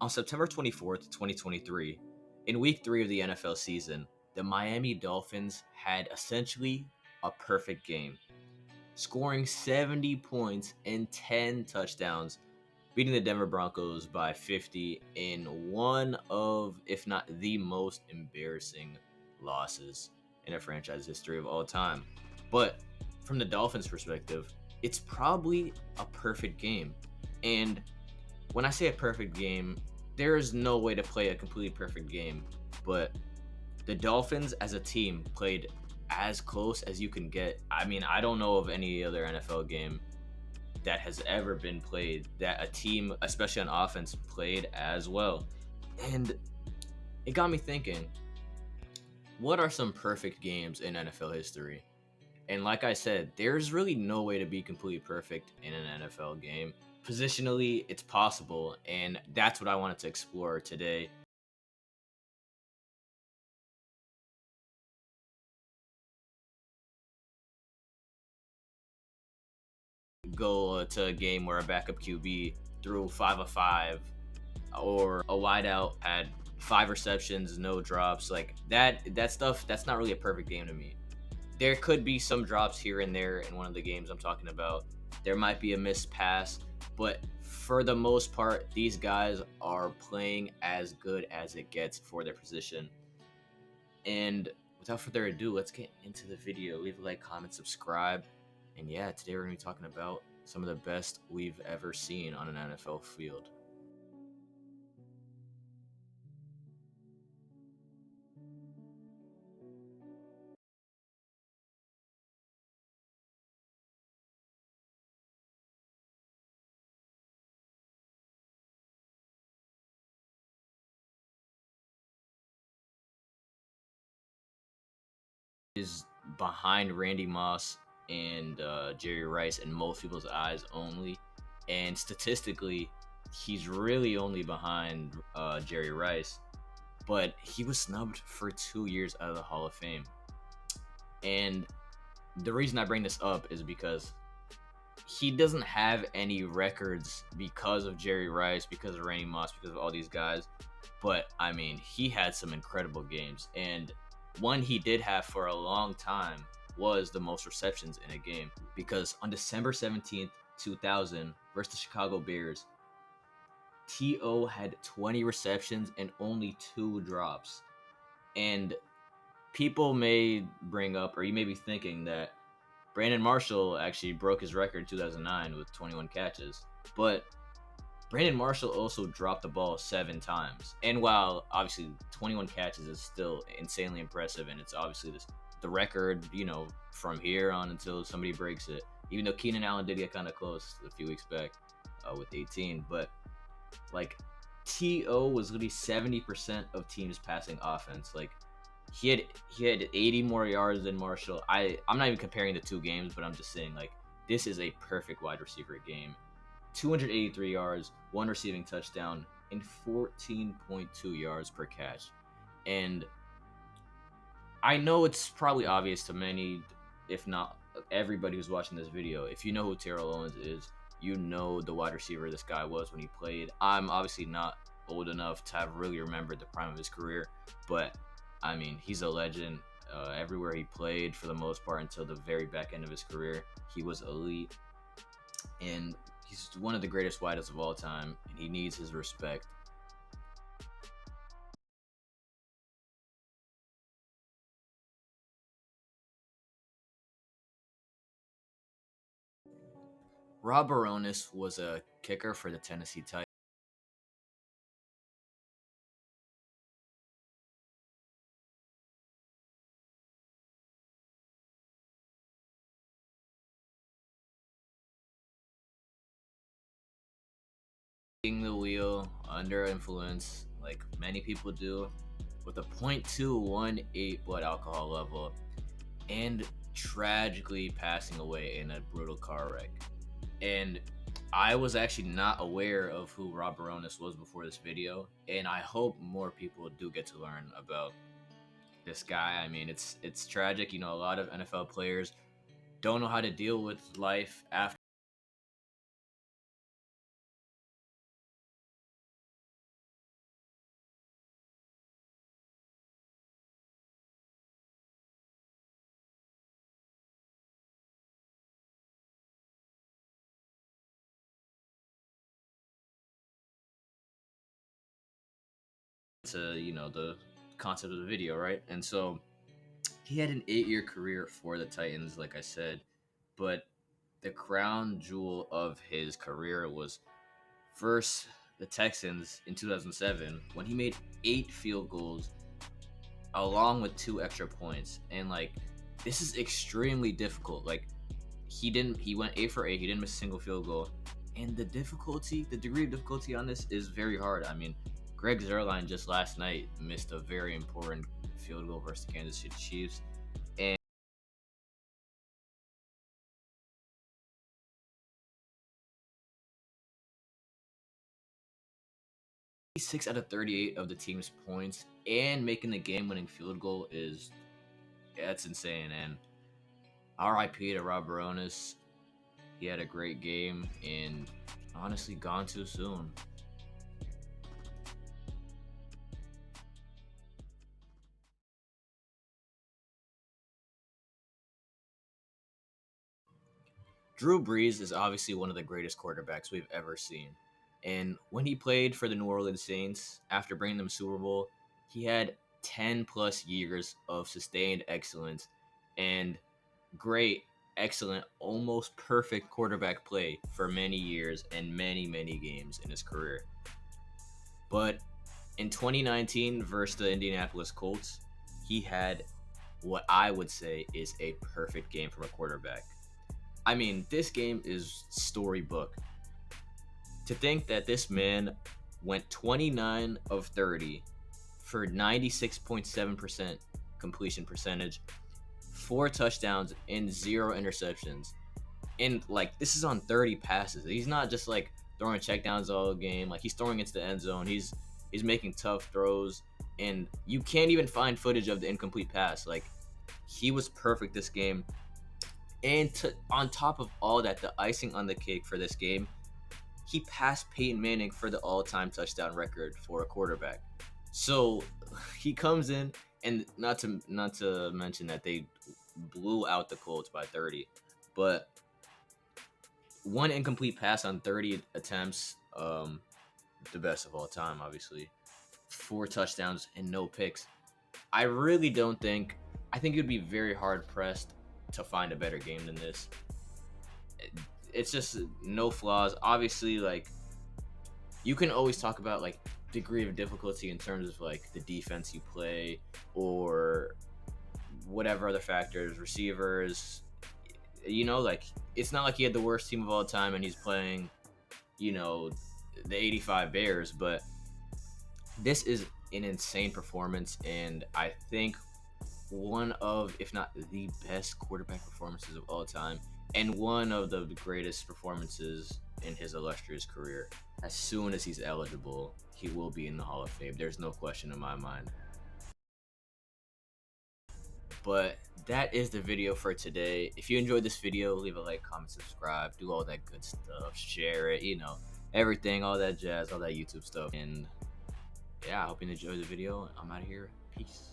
On September 24th, 2023, in week 3 of the NFL season, the Miami Dolphins had essentially a perfect game, scoring 70 points and 10 touchdowns, beating the Denver Broncos by 50 in one of, if not the most embarrassing losses in a franchise history of all time. But from the Dolphins' perspective, it's probably a perfect game. And when I say a perfect game, there is no way to play a completely perfect game, but the Dolphins as a team played as close as you can get. I mean, I don't know of any other NFL game that has ever been played that a team, especially on offense, played as well. And it got me thinking, what are some perfect games in NFL history? And like I said, there's really no way to be completely perfect in an NFL game. Positionally, it's possible, and that's what I wanted to explore today. Go to a game where a backup QB threw 5 of 5, or a wideout had 5 receptions, no drops. Like that stuff, that's not really a perfect game to me. There could be some drops here and there in one of the games I'm talking about. There might be a missed pass, but for the most part, these guys are playing as good as it gets for their position. And without further ado, let's get into the video. Leave a like, comment, subscribe. And yeah, today we're going to be talking about some of the best we've ever seen on an NFL field. Is behind Randy Moss and Jerry Rice in most people's eyes only. And statistically, he's really only behind Jerry Rice. But he was snubbed for 2 years out of the Hall of Fame. And the reason I bring this up is because he doesn't have any records because of Jerry Rice, because of Randy Moss, because of all these guys. But I mean, he had some incredible games, and one he did have for a long time was the most receptions in a game. Because on December 17th, 2000, versus the Chicago Bears, T.O. had 20 receptions and only 2 drops. And people may bring up, or you may be thinking that Brandon Marshall actually broke his record in 2009 with 21 catches. But Brandon Marshall also dropped the ball 7 times. And while obviously 21 catches is still insanely impressive, and it's obviously the record, from here on until somebody breaks it. Even though Keenan Allen did get kind of close a few weeks back with 18, but like To was literally 70% of teams' passing offense. Like he had 80 more yards than Marshall. I'm not even comparing the two games, but I'm just saying like this is a perfect wide receiver game. 283 yards, 1 receiving touchdown, and 14.2 yards per catch. And I know it's probably obvious to many, if not everybody who's watching this video. If you know who Terrell Owens is, you know the wide receiver this guy was when he played. I'm obviously not old enough to have really remembered the prime of his career, but I mean, he's a legend. Everywhere he played, for the most part, until the very back end of his career, he was elite, and he's one of the greatest wideouts of all time, and he needs his respect. Rob Bironas was a kicker for the Tennessee Titans. The wheel under influence, like many people do, with a .218 blood alcohol level, and tragically passing away in a brutal car wreck. And I was actually not aware of who Rob Baronis was before this video, and I hope more people do get to learn about this guy. I mean, it's tragic. A lot of NFL players don't know how to deal with life after. to, the concept of the video, right? And so he had an 8-year career for the Titans, like I said, but the crown jewel of his career was first the Texans in 2007 when he made 8 field goals along with 2 extra points. And like, this is extremely difficult. Like, he went 8 for 8. He didn't miss a single field goal. And the degree of difficulty on this is very hard. I mean, Greg Zuerlein just last night missed a very important field goal versus the Kansas City Chiefs. And 6 out of 38 of the team's points and making the game-winning field goal that's insane. And RIP to Rob Bironas. He had a great game and honestly gone too soon. Drew Brees is obviously one of the greatest quarterbacks we've ever seen. And when he played for the New Orleans Saints, after bringing them Super Bowl, he had 10 plus years of sustained excellence and great, excellent, almost perfect quarterback play for many years and many, many games in his career. But in 2019 versus the Indianapolis Colts, he had what I would say is a perfect game from a quarterback. I mean, this game is storybook. To think that this man went 29 of 30 for 96.7% completion percentage, 4 touchdowns, and 0 interceptions. And like, this is on 30 passes. He's not just like throwing checkdowns all game. Like, he's throwing into the end zone. He's making tough throws, and you can't even find footage of the incomplete pass. Like, he was perfect this game. And on top of all that, the icing on the cake for this game, he passed Peyton Manning for the all-time touchdown record for a quarterback. So he comes in, and not to mention that they blew out the Colts by 30, but one incomplete pass on 30 attempts, the best of all time, obviously. 4 touchdowns and no picks. I really don't think. I think you'd be very hard pressed to find a better game than this. It's just no flaws. Obviously, like, you can always talk about like degree of difficulty in terms of like the defense you play or whatever other factors, receivers. Like, it's not like he had the worst team of all time and he's playing, the 85 Bears, but this is an insane performance, and I think one of, if not the best quarterback performances of all time, and one of the greatest performances in his illustrious career. As soon as he's eligible, he will be in the Hall of Fame. There's no question in my mind. But that is the video for today. If you enjoyed this video, leave a like, comment, subscribe, do all that good stuff, share it, everything, all that jazz, all that YouTube stuff. And yeah, I hope you enjoyed the video. I'm out of here. Peace.